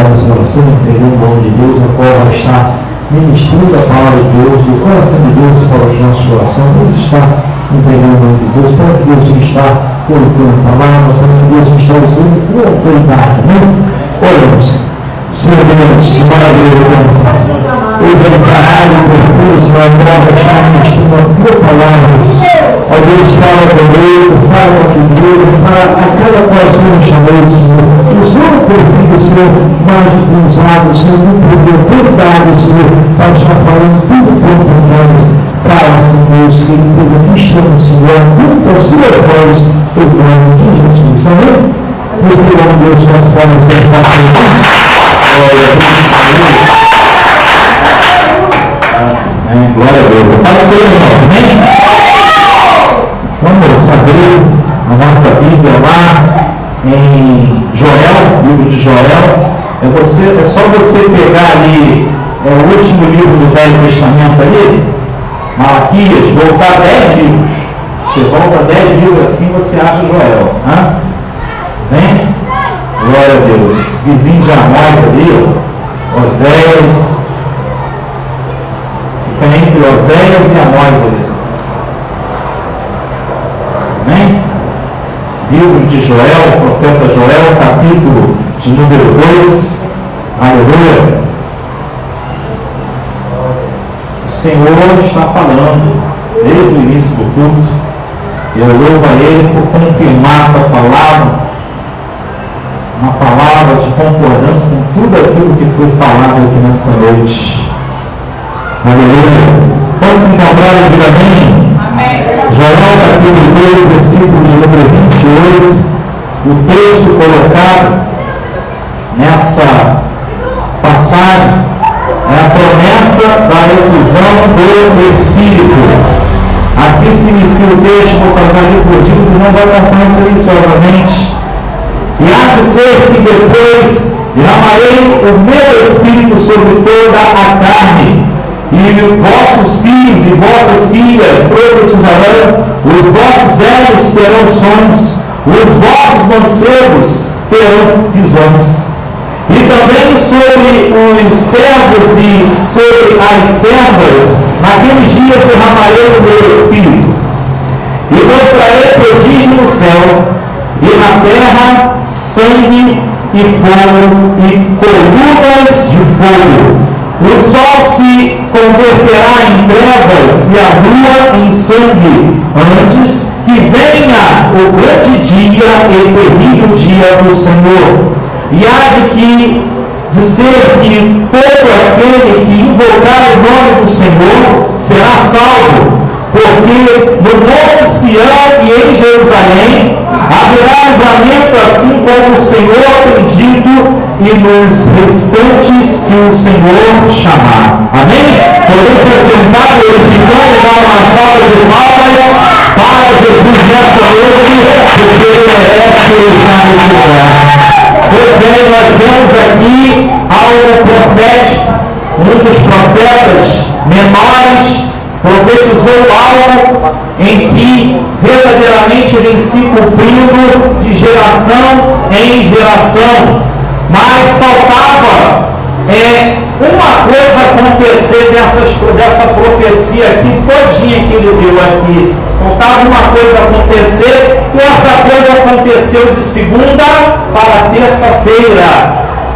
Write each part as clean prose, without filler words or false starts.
Você entregou o nome de Deus, no qual vai estar ministrando a palavra de Deus, o coração de Deus para os nossos corações. Vamos estar entregando o nome de Deus, para que Deus me está colocando a palavra, para que Deus me está usando com autoridade. Amém? Oramos. Senhor Deus, maravilhoso, o verdade, o profundo, Senhor, agora está ministrando a tua palavra. Ó Deus, fala comigo, fala comigo, fala a cada coração nesta noite, Senhor. Usando o teu filho, Senhor, mais utilizado, Senhor, com poder, autoridade, Senhor, para estar falando tudo pronto para nós. Fala, Senhor Deus, que ele fez aqui, chama, Senhor, junto a sua voz, o nome de Jesus. Amém? Recebam Deus com as palmas da paz de Deus. Glória a Deus. Fala o seu irmão, amém? Vamos abrir a nossa Bíblia lá em Joel, livro de Joel. É só você pegar ali o último livro do Velho Testamento ali, Malaquias, voltar 10 livros. Você volta 10 livros assim, você acha Joel. Vem? Glória a Deus. Vizinho de Amós ali, Oséias. Fica entre Oséias e Amós ali. Amém? Livro de Joel, profeta Joel, capítulo de número 2. Aleluia. O Senhor está falando desde o início do culto. Eu louvo a Ele por confirmar essa palavra, uma palavra de concordância com tudo aquilo que foi falado aqui nesta noite. Aleluia. Pode se encontrar e diga amém? Joel capítulo 2, versículo de número 28, o texto colocado nessa passagem é a promessa da efusão do Espírito. Assim se inicia o texto, vou passar ali por dia, os irmãos acompanham silenciosamente. E há de ser que depois derramarei o meu Espírito sobre toda a carne, e vossos filhos e vossas filhas profetizarão, os vossos velhos terão sonhos, os vossos mancebos terão visões. E também sobre os servos e sobre as servas, naqueles dias derramarei o meu Espírito, e mostrarei prodígio no céu e na terra, sangue e fogo e colunas de fogo. O sol se converterá em trevas e a lua em sangue, antes que venha o grande dia e terrível dia do Senhor. E há de ser que todo aquele que invocar o nome do Senhor será salvo, porque no Monte Sião e em Jerusalém haverá livramento, assim como o Senhor tem dito, e nos restantes que o Senhor chamar. Amém? Podemos se sentar, glorificando e dar uma salva de palmas para Jesus nessa noite, porque Ele merece estar nesse lugar. Pois bem, nós vemos aqui algo profético, um dos profetas menores profetizou algo em que verdadeiramente ele se cumprindo de geração em geração, mas faltava uma coisa acontecer dessa profecia aqui, todinha que ele deu aqui. Faltava uma coisa acontecer, e essa coisa aconteceu de segunda para terça-feira,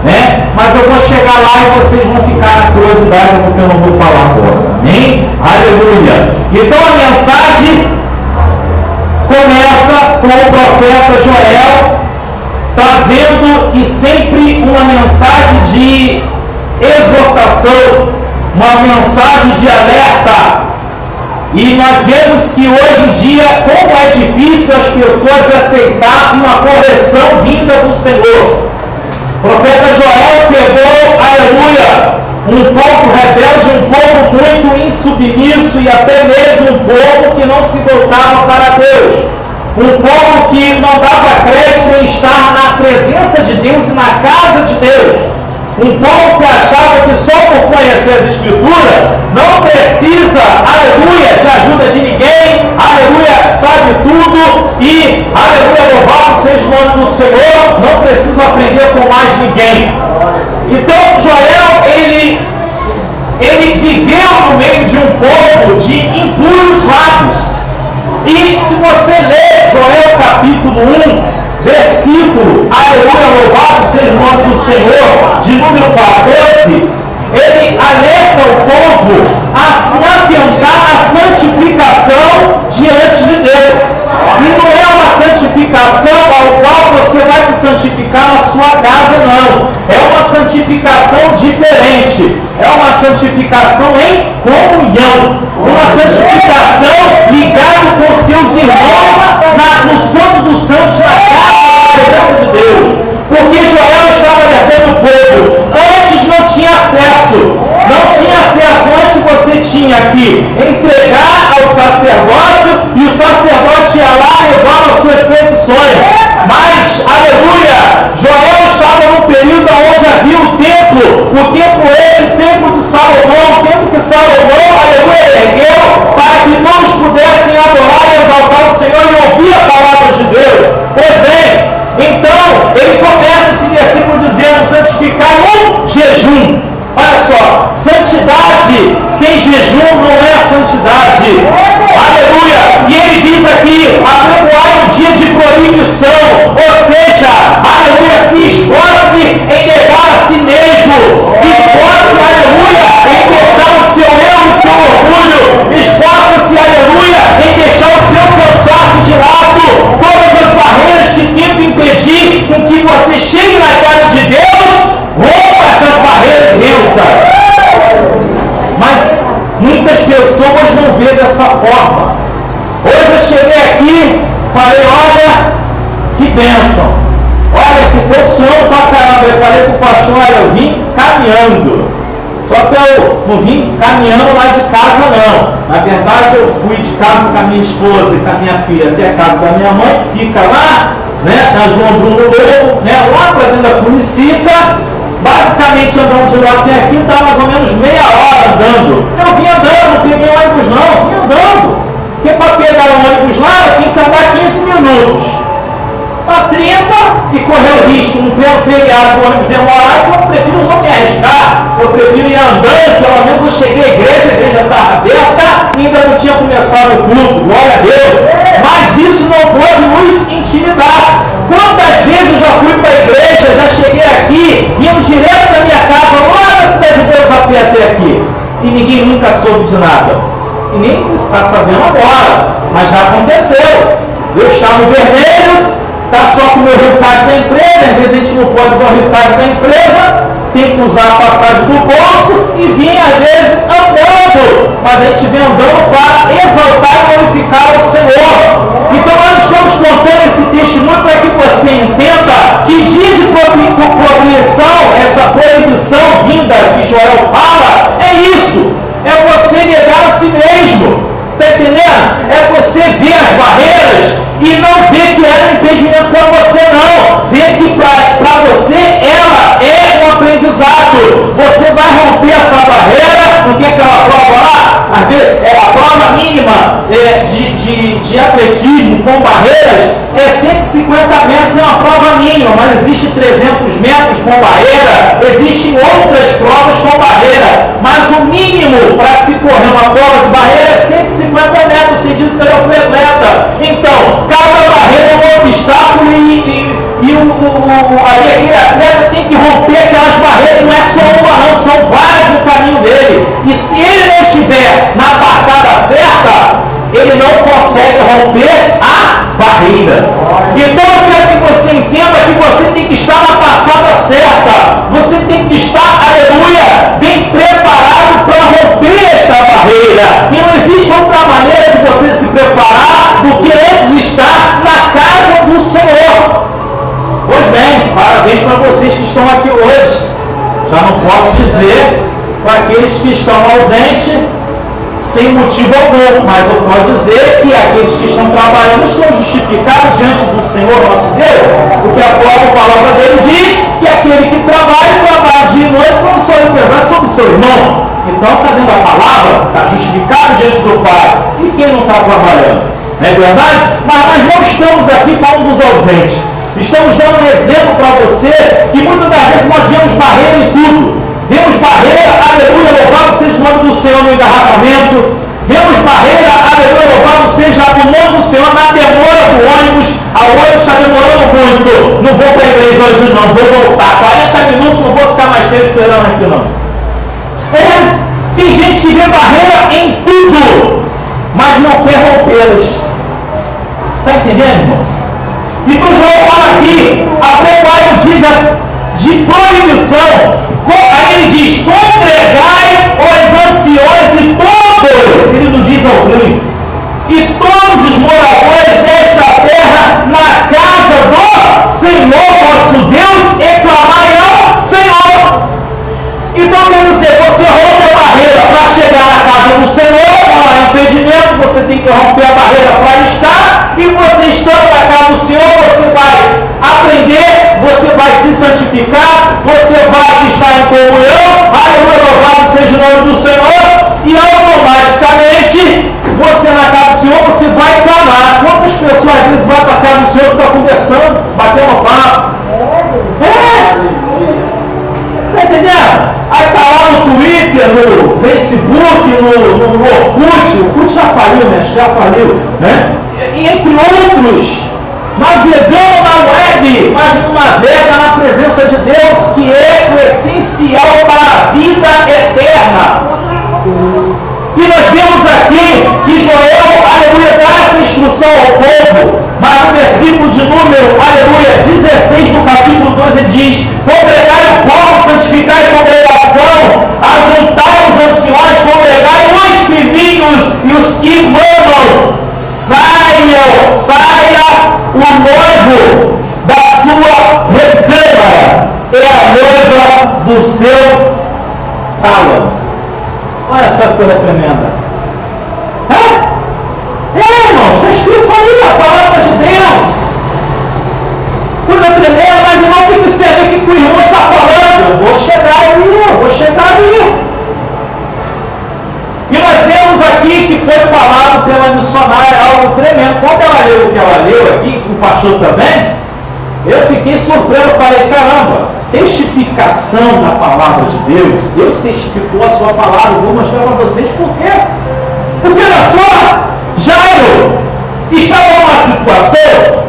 né? Mas eu vou chegar lá e vocês vão ficar na curiosidade, porque eu não vou falar agora. Amém? Aleluia! Então a mensagem começa com o profeta Joel, trazendo e sempre uma mensagem de exortação, uma mensagem de alerta. E nós vemos que hoje em dia, como é difícil as pessoas aceitar uma correção vinda do Senhor. O profeta Joel pegou, aleluia, um povo rebelde, um povo muito insubmisso e até mesmo um povo que não se voltava para Deus. Um povo que não dava crédito em estar na presença de Deus e na casa de Deus. Um povo que achava que só por conhecer as Escrituras não precisa, aleluia, de ajuda de ninguém, aleluia, sabe tudo e, aleluia, louvado seja o nome do Senhor, não preciso aprender com mais ninguém. Então, Joel, ele viveu no meio de um povo de impuros lábios. E se você ler Joel capítulo 1, versículo, aleluia, louvado seja o nome do Senhor, de número 14, ele alerta o povo a se atentar à santificação diante de Deus. E não é uma santificação ao qual você vai se santificar na sua casa, não. É uma santificação diferente. É uma santificação em comunhão. Uma santificação ligada com seus irmãos no Santo dos Santos, na casa da presença de Deus. Porque Joel estava alertando o povo. Antes não tinha acesso. Não tinha acesso. Antes você tinha que entregar ao sacerdócio e o sacerdote ia lá e levava as suas petições. Mas, aleluia, Joel estava num período onde havia o templo o templo de Salomão, o templo que Salomão, aleluia, ergueu para que todos pudessem adorar e exaltar o Senhor e ouvir a palavra de Deus. Pois bem, então, ele começa esse versículo dizendo, santificar um jejum. Olha só, santidade sem jejum não é santidade. Aleluia! E ele diz aqui, apregoai um dia de proibição, ou seja, aleluia, se esforce em negar a si mesmo, esforce, aleluia, em deixar o seu eu e o seu orgulho, esforce-se, aleluia, em deixar o seu cansaço de lado, todas as barreiras que tentam impedir com que você chegue na casa de Deus, rompa essas barreiras e vença. Mas muitas pessoas não veem dessa forma. Hoje eu cheguei aqui, falei, olha, que bênção. Olha, que estou suando pra caramba. Eu falei pro pastor, olha, eu vim caminhando. Só que eu não vim caminhando lá de casa, não. Na verdade, eu fui de casa com a minha esposa e com a minha filha até a casa da minha mãe, que fica lá, né, na João Bruno Lobo, né, lá para dentro da Curicica. Basicamente andando de lá até aqui, está mais ou menos meia hora andando. Eu vim andando, não peguei ônibus não, eu vim andando. Porque para pegar o ônibus lá, eu tenho que andar 15 minutos. Para 30 e correr o risco, no pleno feriado, o ônibus demorar, então eu prefiro não me arriscar. Eu prefiro ir andando, pelo menos eu cheguei à igreja, a igreja estava aberta e ainda não tinha começado o culto, glória a Deus. Mas isso não pode nos intimidar. Quantas vezes eu já fui para a igreja, já cheguei aqui, vindo direto da minha casa, lá na Cidade de Deus a pé até aqui, e ninguém nunca soube de nada. E nem está sabendo agora, mas já aconteceu. Eu estava no vermelho, está só com o meu resultado da empresa, às vezes a gente não pode usar o resultado da empresa, tem que usar a passagem do bolso e vir às vezes andando, mas a gente vem andando para exaltar e glorificar o Senhor. Então nós estamos contando esse testemunho para que você entenda que dia de proibição, essa proibição vinda que Joel fala, é isso, é você negar a si mesmo. Está entendendo? É você ver as barreiras e não ver que era um impedimento para você, não. Ver que para você ela é um aprendizado. Você vai romper essa barreira, não tem aquela prova lá? Às vezes, a prova mínima de atletismo com barreiras é 150 metros, é uma prova mínima, mas existe 300 metros com barreira, existem outras provas com barreira, mas o mínimo para se correr uma prova de barreira é 150 metros, se diz que ele é o atleta. Então, cada barreira é um obstáculo aquele atleta tem que romper aquelas barreiras, não é só uma não, são várias no caminho dele. E se ele não estiver na passada certa, ele não consegue romper a barreira. Então eu quero que você entenda que você tem que estar na passada certa. Você tem que estar, aleluia, bem preparado para romper esta barreira. E não existe outra maneira de você se preparar do que antes estar na casa do Senhor. Pois bem, parabéns para vocês que estão aqui hoje. Já não posso dizer para aqueles que estão ausentes sem motivo algum, mas eu posso dizer que aqueles que estão trabalhando estão justificados diante do Senhor nosso Deus, porque a própria palavra dele diz que aquele que trabalha dia e noite, quando o sol pesar sobre Então está dentro da palavra, está justificado diante do Pai. E quem não está trabalhando? Não é verdade? Mas nós não estamos aqui falando dos ausentes. Estamos dando um exemplo para você que muitas das vezes nós vemos barreira em tudo. Vemos barreira, aleluia, louvado seja o nome do Senhor no engarrafamento. Vemos barreira, aleluia, louvado seja o nome do Senhor na demora do ônibus. A ônibus está demorando muito. Não vou para a igreja hoje não, vou voltar. 40 minutos, não vou ficar mais tempo esperando aqui não. Tem gente que vê barreira em tudo, mas não quer rompê-las. Está entendendo, irmãos? Então João fala aqui, até qual diz de proibição. Aí ele diz, congregai os anciões e todos, ele não diz alguns, e todos os moradores desta terra na casa do Senhor vosso Deus, e clamai ao Senhor. Então quer dizer, você rompe a barreira para chegar na casa do Senhor, não há impedimento, você tem que romper a barreira para estar, e você estando na casa do Senhor, você vai aprender, você vai se santificar, você vai estar em comunhão, aleluia, louvado seja o nome do Senhor, e automaticamente, você na casa do Senhor, você vai clamar. Quantas pessoas às vezes vão para a casa do Senhor e ficam conversando, batendo papo? Está entendendo? Aí está lá no Twitter, no Facebook, no Orkut, o Orkut já faliu, né? Já faliu, né? E entre outros, navegando na web, mas não navega na presença de Deus, que é o essencial para a vida eterna. E nós vemos aqui que Joel, aleluia, dá essa instrução ao povo, mas no versículo de número, aleluia, 16 do capítulo 12 diz, congregai o povo, santificai a congregação, ajuntai os anciões, congregai os filhinhos e os que mandam, saia o noivo da sua recâmara, é a noiva do seu tálamo. Olha essa coisa tremenda. Irmãos, está escrito aí a palavra de Deus. Coisa tremenda, mas irmão, o que isso tem a ver que o irmão está falando? Eu vou chegar aí. E nós vemos aqui que foi falado pela missionária algo tremendo. Quando ela leu o que ela leu aqui, o pastor também, eu fiquei surpreso, falei, caramba, testificação da palavra de Deus, Deus testificou a sua palavra, eu vou mostrar para vocês por quê. Porque olha só, Jairo estava numa situação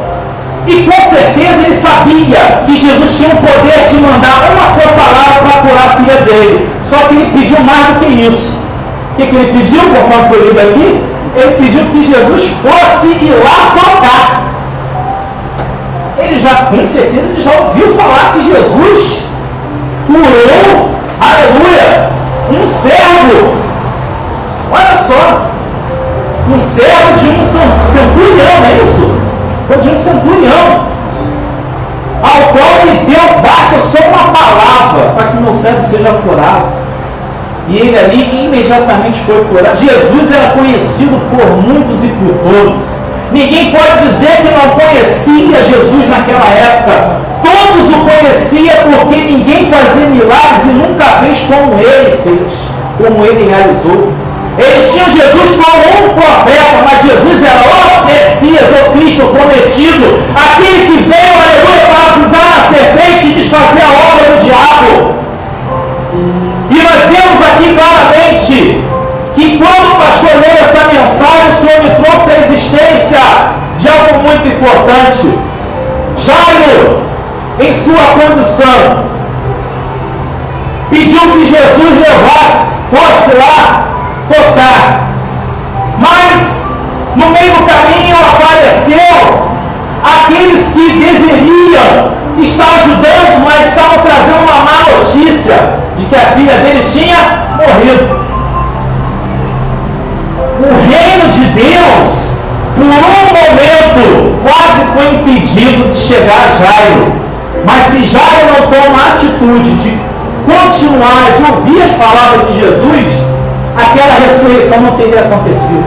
e com certeza ele sabia que Jesus tinha o poder de mandar uma só palavra para curar a filha dele, só que ele pediu mais do que isso. O que ele pediu, conforme foi lido aqui? Ele pediu que Jesus fosse ir lá tocar. Ele já, com certeza, ele já ouviu falar que Jesus curou, aleluia, um servo. Olha só, um servo de um centurião, não é isso? Foi de um centurião, ao qual ele deu, basta só uma palavra para que meu servo seja curado. E ele ali imediatamente foi curado. Jesus era conhecido por muitos e por todos. Ninguém pode dizer que não conhecia Jesus naquela época. Todos o conheciam porque ninguém fazia milagres e nunca fez como ele fez, como ele realizou. Eles tinham Jesus como um profeta, mas Jesus era o Messias, o Cristo prometido, aquele que veio, aleluia, para pisar na serpente e desfazer a obra do diabo. E nós vemos aqui claramente que quando o pastor leu essa mensagem, o Senhor me trouxe a existência de algo muito importante. Jairo, em sua condição, pediu que Jesus fosse lá tocar. Mas, no meio do caminho, apareceu aqueles que deveriam estar ajudando, mas estavam trazendo uma má notícia de que a filha dele tinha morrido. O reino de Deus, por um momento, quase foi impedido de chegar a Jairo. Mas se Jairo não toma a atitude de continuar, de ouvir as palavras de Jesus, aquela ressurreição não teria acontecido.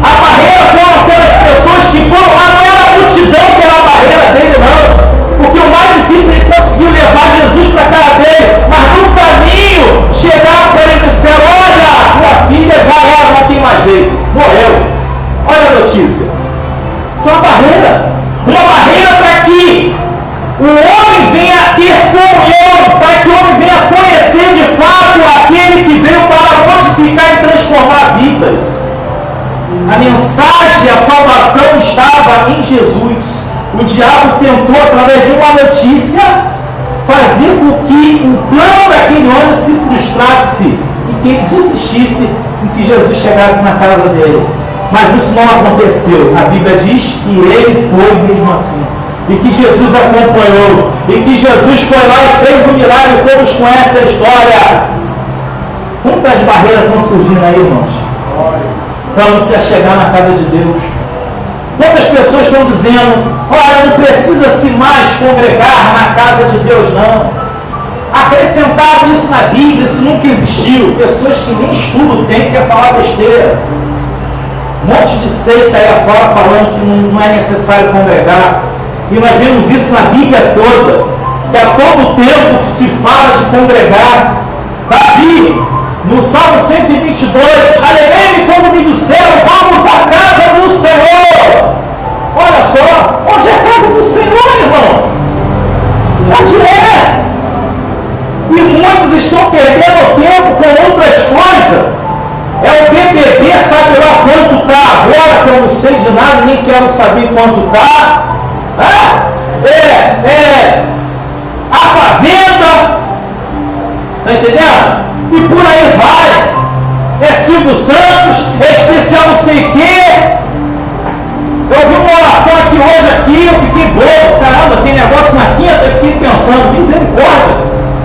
A barreira foram aquelas pessoas que foram lá, não era a multidão que era a barreira dele, não. Porque o mais difícil, ele conseguiu levar Jesus para a cara dele, mas no caminho, chegar vidas. A mensagem, a salvação estava em Jesus. O diabo tentou, através de uma notícia, fazer com que o plano daquele homem se frustrasse e que ele desistisse em que Jesus chegasse na casa dele. Mas isso não aconteceu. A Bíblia diz que ele foi mesmo assim. E que Jesus acompanhou. E que Jesus foi lá e fez um milagre. Todos conhecem a história. Quantas barreiras estão surgindo aí, irmãos? Para você chegar na casa de Deus. Quantas pessoas estão dizendo: olha, não precisa-se mais congregar na casa de Deus, não. Acrescentaram isso na Bíblia, isso nunca existiu. Pessoas que nem estudo têm, quer falar besteira. Um monte de seita aí afora falando que não é necessário congregar. E nós vemos isso na Bíblia toda, que a todo tempo se fala de congregar. Davi, no Salmo 122, alegrei-me quando me disseram: vamos à casa do Senhor. Olha só, onde é a casa do Senhor, irmão? Onde é? E muitos estão perdendo tempo com outras coisas. É o BBB, sabe lá quanto está agora, que eu não sei de nada, nem quero saber quanto está. A Fazenda, tá entendendo? E por aí vai. É Silvio Santos, é especial não sei o quê. Eu vi uma oração hoje eu fiquei bobo, caramba, tem negócio na quinta, eu fiquei pensando, misericórdia.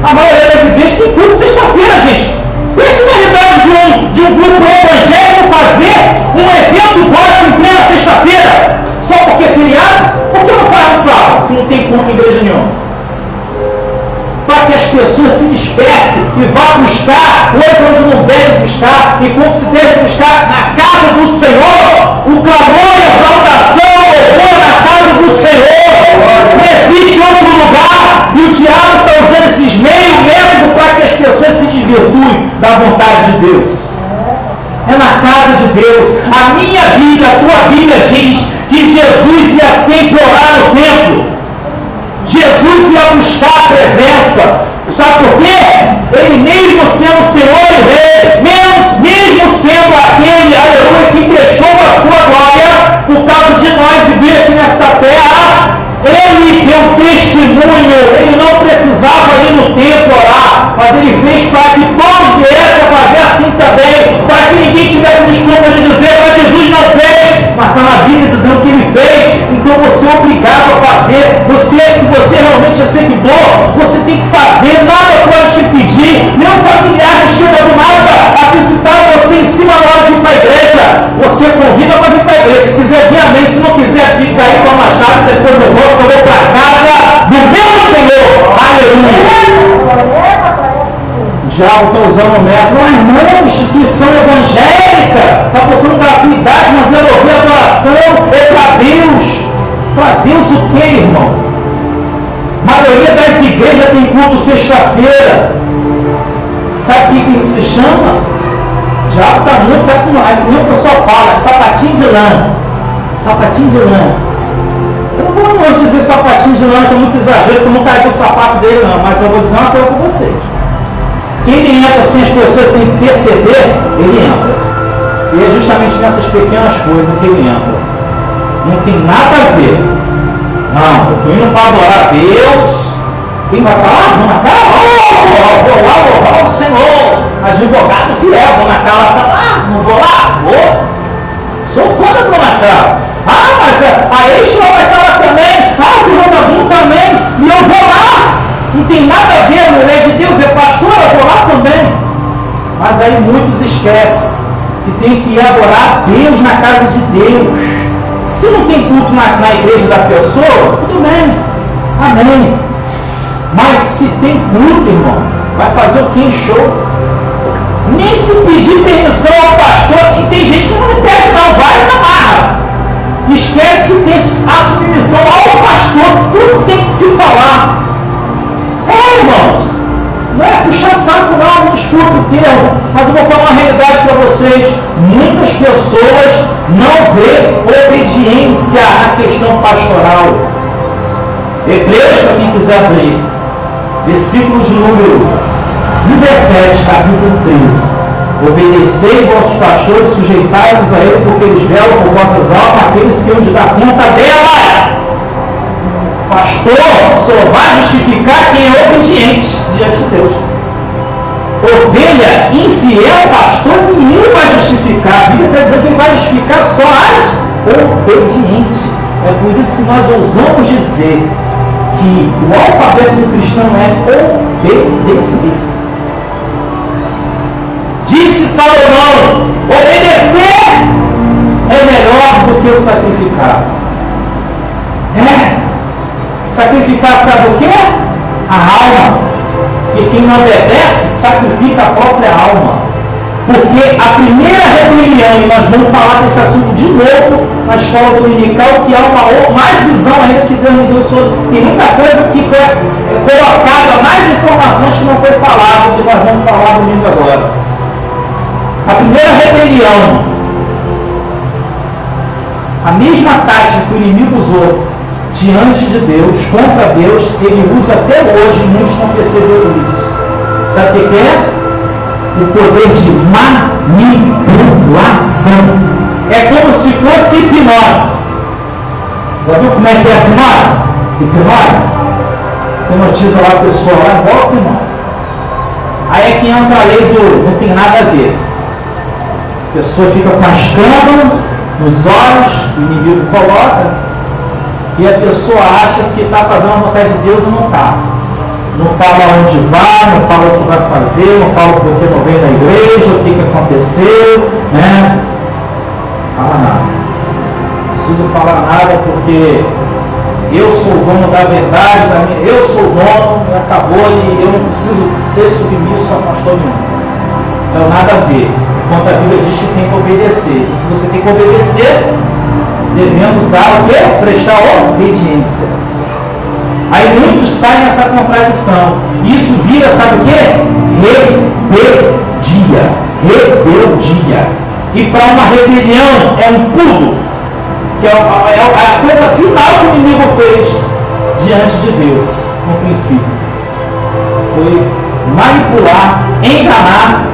A maioria das igrejas tem culto sexta-feira, gente. Pensa na realidade de um grupo evangélico fazer um evento gospel em plena sexta-feira, só porque é feriado? Por que não faz no sábado? Porque não tem culto em igreja nenhuma. Para que as pessoas se dispersem e vá buscar coisas onde não devem buscar, e quando se deve buscar na casa do Senhor, o clamor e a exaltação, o louvor na casa do Senhor. Não existe outro lugar, e o diabo está usando esses meios métodos para que as pessoas se desvirtuem da vontade de Deus. É na casa de Deus. A minha Bíblia, a tua Bíblia diz que Jesus ia sempre orar no templo. Jesus ia buscar a presença. Sabe por quê? Ele mesmo sendo o Senhor e Rei, mesmo sendo aquele, aleluia, que deixou a sua glória por causa de nós e veio aqui nesta terra, ele deu testemunho. Ele não precisava ir no templo orar, mas ele fez para que todos viessem a fazer assim também, para que ninguém tivesse desculpa de dizer: mas Jesus não fez. Mas está na Bíblia dizendo que ele fez, então você é obrigado a fazer. Se você realmente é seguidor, você tem que fazer, nada pode te impedir. Nenhum familiar que chega do nada a visitar você em cima na hora de ir para a igreja. Você convida para vir para a igreja. Se quiser vir, amém. Se não quiser, fica aí com a chave, depois eu vou para a casa do meu Senhor. Aleluia. O diabo está usando o método. Irmão, instituição evangélica está botando gratuidade, mas eu ouvi adoração é para Deus. Para Deus o que, irmão? A maioria das igrejas tem culto sexta-feira. Sabe o que isso se chama? O diabo está muito, como o pessoal fala, sapatinho de lã. Sapatinho de lã. Eu não vou hoje dizer sapatinho de lã, que é muito exagero, porque eu não carrego o sapato dele não, mas eu vou dizer uma coisa para vocês. Que ele entra assim, as pessoas sem perceber, ele entra. E é justamente nessas pequenas coisas que ele entra. Não tem nada a ver. Não, eu estou indo para adorar a Deus. Quem vai falar? Vou na cara? Vou lá louvar o Senhor. Advogado fiel, vou na cara. Não vou lá? Vou. Sou fã da Dona Clara. Mas a Extra vai estar lá também. O Ronaldinho também. E eu vou lá. Não tem nada a ver, a mulher de Deus é pastora, eu vou lá também. Mas aí muitos esquecem que tem que ir adorar a Deus na casa de Deus. Se não tem culto na igreja da pessoa, tudo bem, amém. Mas se tem culto, irmão, vai fazer o que em show? Nem se pedir permissão ao pastor, e tem gente que não pede não, vai na marra. Esquece que tem a submissão ao pastor, tudo tem que se falar. Irmãos, não é puxar saco não, desculpa o termo, mas eu vou falar uma realidade para vocês. Muitas pessoas não vêem obediência na questão pastoral. Hebreus, para quem quiser abrir, versículo de número 17, capítulo 13. Obedecei vossos pastores, sujeitai-vos a ele, porque eles velam por vossas almas, aqueles que hão de dar conta delas. Pastor só vai justificar quem é obediente diante de Deus. Ovelha infiel, pastor nenhum vai justificar. A Bíblia está dizendo que ele vai justificar só as obedientes. É por isso que nós ousamos dizer que o alfabeto do cristão é obedecer. Disse Salomão: obedecer é melhor do que o sacrificar. Sacrificar sabe o que? A alma. E quem não obedece, sacrifica a própria alma. Porque a primeira rebelião, e nós vamos falar desse assunto de novo na escola dominical, que há mais visão ainda que Deus me deu sobre. Tem muita coisa que foi colocada, mais informações que não foi falado, que nós vamos falar domingo agora. A primeira rebelião, a mesma tática que o inimigo usou diante de Deus, contra Deus, ele usa até hoje, muitos não perceberam isso. Sabe o que é? O poder de manipulação. É como se fosse hipnose. Já viu como é que é a hipnose? Hipnose? Hipnotiza lá a pessoa, lá igual a hipnose. Aí é que entra a lei do não tem nada a ver. A pessoa fica com as câmeras nos olhos, o inimigo coloca, e a pessoa acha que está fazendo a vontade de Deus e não está. Não fala onde vai, não fala o que vai fazer, não fala porque não veio na igreja, o que aconteceu, né? Fala nada. Não preciso falar nada porque eu sou o dono da verdade, eu sou o dono, acabou e eu não preciso ser submisso a pastor nenhum. Então nada a ver. Enquanto a Bíblia diz que tem que obedecer. E se você tem que obedecer, devemos dar o quê? Prestar obediência. Aí muitos caem nessa contradição. Isso vira, sabe o quê? Rebeldia. E para uma rebelião é um pulo, que é a coisa final que o inimigo fez diante de Deus, no princípio. Foi manipular, enganar,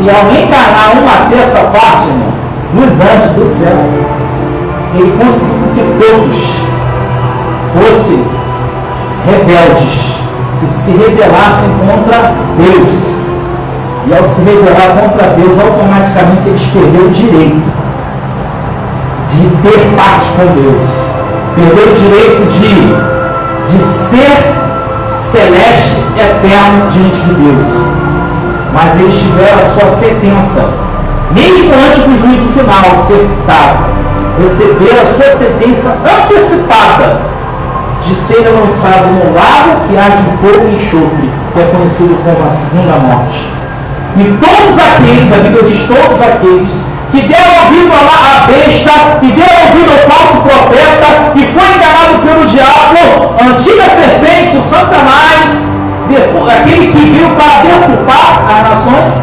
e ao enganar uma terça parte, irmão, nos anjos do céu, ele conseguiu que todos fossem rebeldes, que se rebelassem contra Deus. E ao se rebelar contra Deus, automaticamente eles perderam o direito de ter paz com Deus. Perderam o direito de ser celeste, eterno diante de Deus. Mas eles tiveram a sua sentença, mesmo antes do juízo final ser dado, receberam a sua sentença antecipada de ser lançado no lago que age em fogo e enxofre, que é conhecido como a segunda morte. E todos aqueles, a Bíblia diz todos aqueles, que deram ouvido à besta, que deram ouvido ao falso profeta, que foi enganado pelo diabo, a antiga serpente, o Satanás, aquele que veio para derrubar as nações,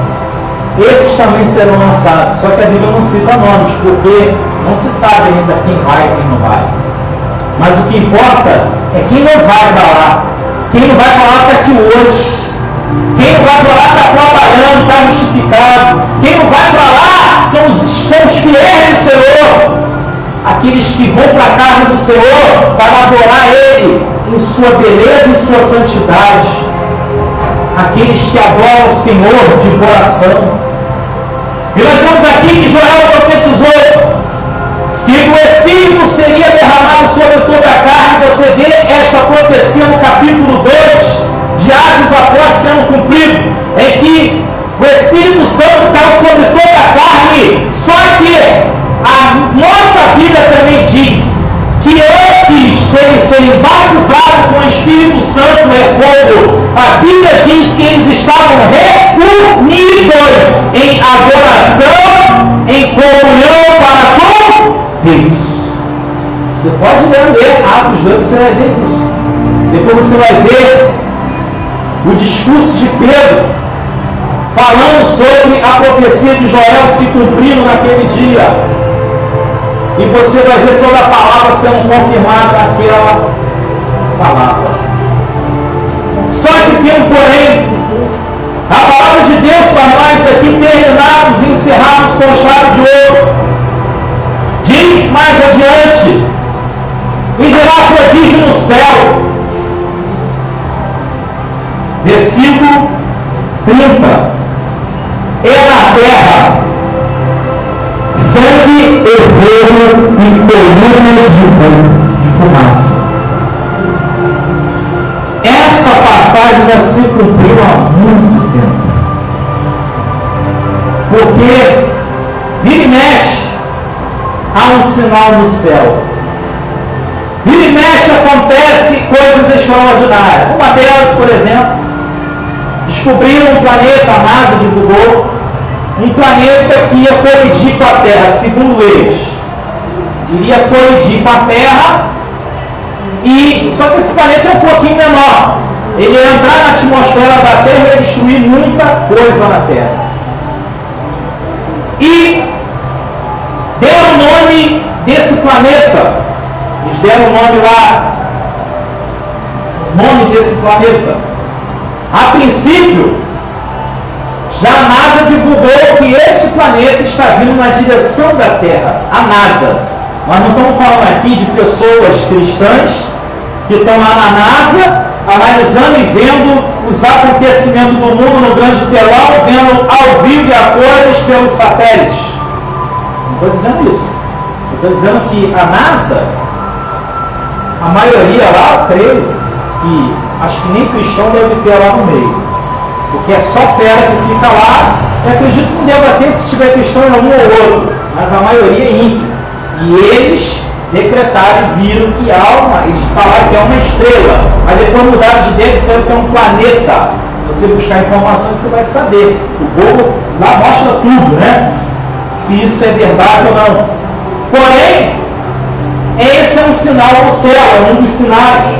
esses também serão lançados. Só que a Bíblia não cita nomes, porque não se sabe ainda quem vai e quem não vai. Mas o que importa é quem não vai para lá. Quem não vai para lá está aqui hoje. Quem não vai para lá está trabalhando, está justificado. Quem não vai para lá são os fiéis do Senhor. Aqueles que vão para a casa do Senhor para adorar Ele em sua beleza e sua santidade. Aqueles que adoram o Senhor de coração. E nós vemos aqui que Joel profetizou que o Espírito seria derramado sobre toda a carne. Você vê esta profecia no capítulo 2 de Atos Apóstolos sendo cumprido, em que o Espírito Santo caiu sobre toda a carne. Só que a nossa Bíblia também diz que antes deles serem batizados com o Espírito Santo é fogo. A Bíblia diz que eles estavam reunidos em adoração, em comunhão para com Deus. Você pode ler Atos 2, você vai ver isso. Depois você vai ver o discurso de Pedro falando sobre a profecia de Joel se cumprindo naquele dia. E você vai ver toda a palavra sendo confirmada naquela palavra. Só que tem um porém. A palavra de Deus para nós aqui terminado chave de ouro. Diz mais adiante: e verá prodígio no céu. Versículo 30. E na terra sangue e fogo e colunas de fumaça. Essa passagem já se cumpriu há muito tempo. Porque vira e mexe, há um sinal no céu. Vira e mexe, acontece coisas extraordinárias. Uma delas, por exemplo, descobriram um planeta, a NASA divulgou, um planeta que ia colidir com a Terra, segundo eles. Iria colidir com a Terra, só que esse planeta é um pouquinho menor. Ele ia entrar na atmosfera da Terra e ia destruir muita coisa na Terra. E deram o nome desse planeta. Eles deram o nome lá. O nome desse planeta. A princípio, já a NASA divulgou que esse planeta está vindo na direção da Terra. A NASA. Nós não estamos falando aqui de pessoas cristãs que estão lá na NASA analisando e vendo os acontecimentos do mundo no grande telão, vendo ao vivo e a cores pelos satélites. Não estou dizendo isso. Eu estou dizendo que a NASA, a maioria lá, eu creio que acho que nem cristão deve ter lá no meio, porque é só fera que fica lá. Eu acredito que não deva ter se tiver cristão em algum ou outro, mas a maioria é ímpio. E eles decretaram e viram que eles falaram que é uma estrela, mas depois mudaram de ideia e disseram que é um planeta. Você buscar informações, você vai saber. O Google lá mostra tudo, né? Se isso é verdade ou não. Porém, esse é um sinal ao céu, é um dos sinais.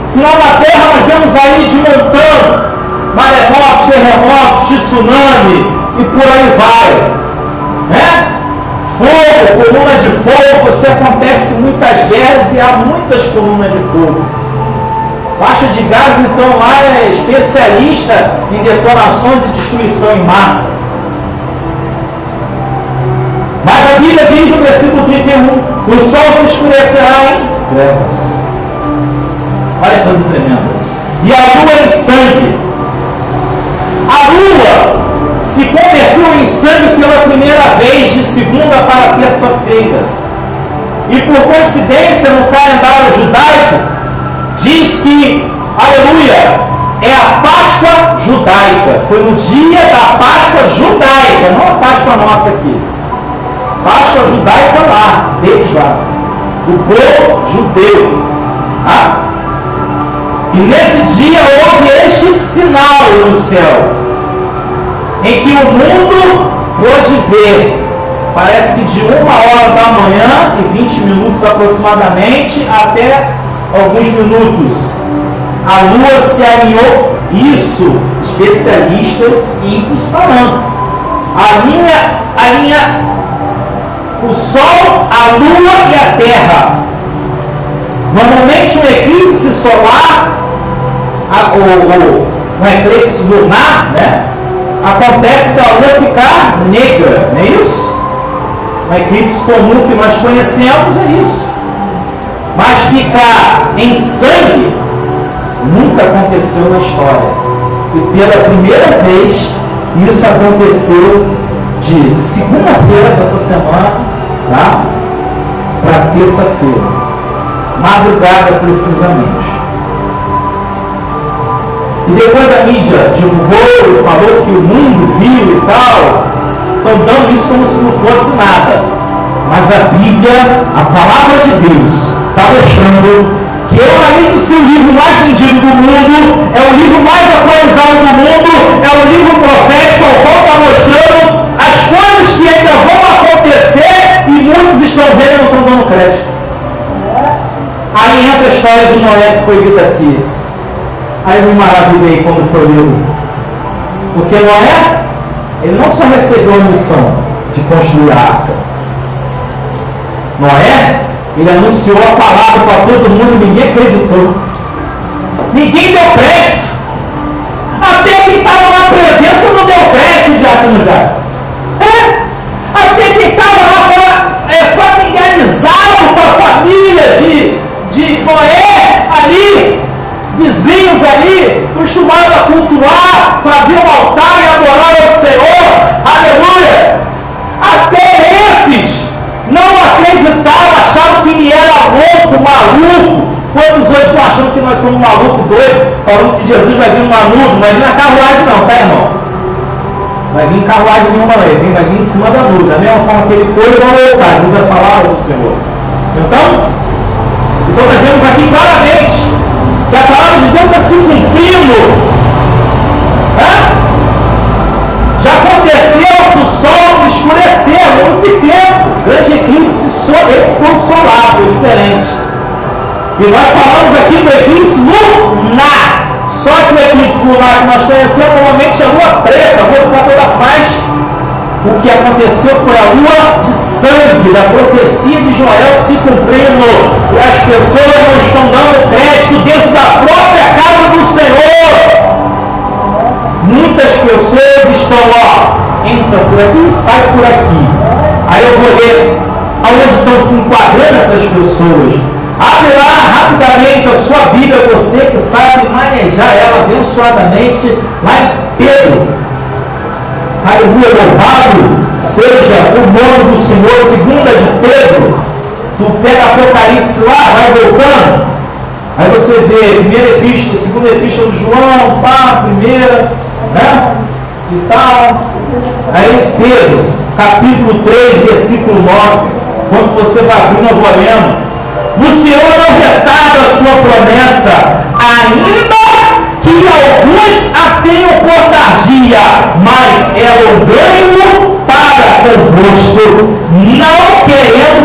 Sinal na Terra, nós vemos aí de montão, maremotos, terremotos, tsunami e por aí vai, né? Fogo, coluna de fogo, isso acontece em muitas guerras e há muitas colunas de fogo. Faixa de gás, então, lá é especialista em detonações e destruição em massa. Mas a Bíblia diz no versículo 31, o sol se escurecerá em trevas. Olha que coisa tremenda. E a lua em sangue. A lua se converteu em sangue pela primeira vez de segunda para terça-feira. E por coincidência, no calendário judaico, diz que, aleluia, é a Páscoa judaica. Foi no dia da Páscoa judaica, não a Páscoa nossa aqui. Páscoa judaica lá, deles lá. O povo judeu. Tá? E nesse dia houve este sinal no céu, em que o mundo pôde ver, parece que de 1 hora da manhã e 20 minutos aproximadamente, até alguns minutos, a lua se alinhou. Isso, especialistas ímpios falando. Alinha o sol, a lua e a terra. Normalmente um eclipse solar, um eclipse lunar, né? Acontece da lua ficar negra, não é isso? Um eclipse comum que nós conhecemos é isso. Mas ficar em sangue nunca aconteceu na história. E pela primeira vez isso aconteceu de segunda-feira dessa semana, tá? Para terça-feira, madrugada precisamente. E depois a mídia divulgou e falou que o mundo viu e tal. Estão dando isso como se não fosse nada. Mas a Bíblia, a palavra de Deus, está mostrando que além de ser o livro mais vendido do mundo, é o livro mais atualizado do mundo, é o livro profético ao qual está mostrando as coisas que ainda vão acontecer e muitos estão vendo e não estão dando crédito. Aí entra a história de Noé que foi lida aqui. Aí eu me maravilhei quando foi lido. Porque Noé, ele não só recebeu a missão de construir a arca. Noé, ele anunciou a palavra para todo mundo e ninguém acreditou. Ninguém deu crédito. Até quem estava na presença não deu crédito de Arca no Jacques. Jesus vai vir numa nuvem, não vai vir na carruagem não, tá, irmão? Vai vir em carruagem nenhuma, ele vai vir em cima da nuvem. Da mesma forma que ele foi, ele vai voltar, diz a palavra do Senhor. Então nós vemos aqui claramente que a palavra de Deus está se cumprindo. Já aconteceu que o sol se escureceu há muito tempo. Grande eclipse, esse foi o solar, foi diferente. E nós falamos aqui do eclipse lunar. Só que o eclipse lunar que nós conhecemos normalmente é a lua preta, vou ficar toda paz. O que aconteceu foi a lua de sangue, da profecia de Joel se cumprindo. E as pessoas não estão dando crédito dentro da própria casa do Senhor. Muitas pessoas estão, entra por aqui e sai por aqui. Aí eu vou ler aonde estão se enquadrando essas pessoas. Abre lá rapidamente a sua Bíblia, você que sabe manejar ela abençoadamente, lá em Pedro. Aleluia, louvado seja o nome do Senhor. Segunda de Pedro, tu pega Apocalipse lá, vai voltando, aí você vê primeira epístola, segunda epístola de João, primeira, né, e tal. Aí Pedro, capítulo 3, versículo 9, quando você vai abrindo, eu vou lendo. O Senhor não retarda a sua promessa, ainda que alguns a tenham por tardia, mas é longânimo para convosco, não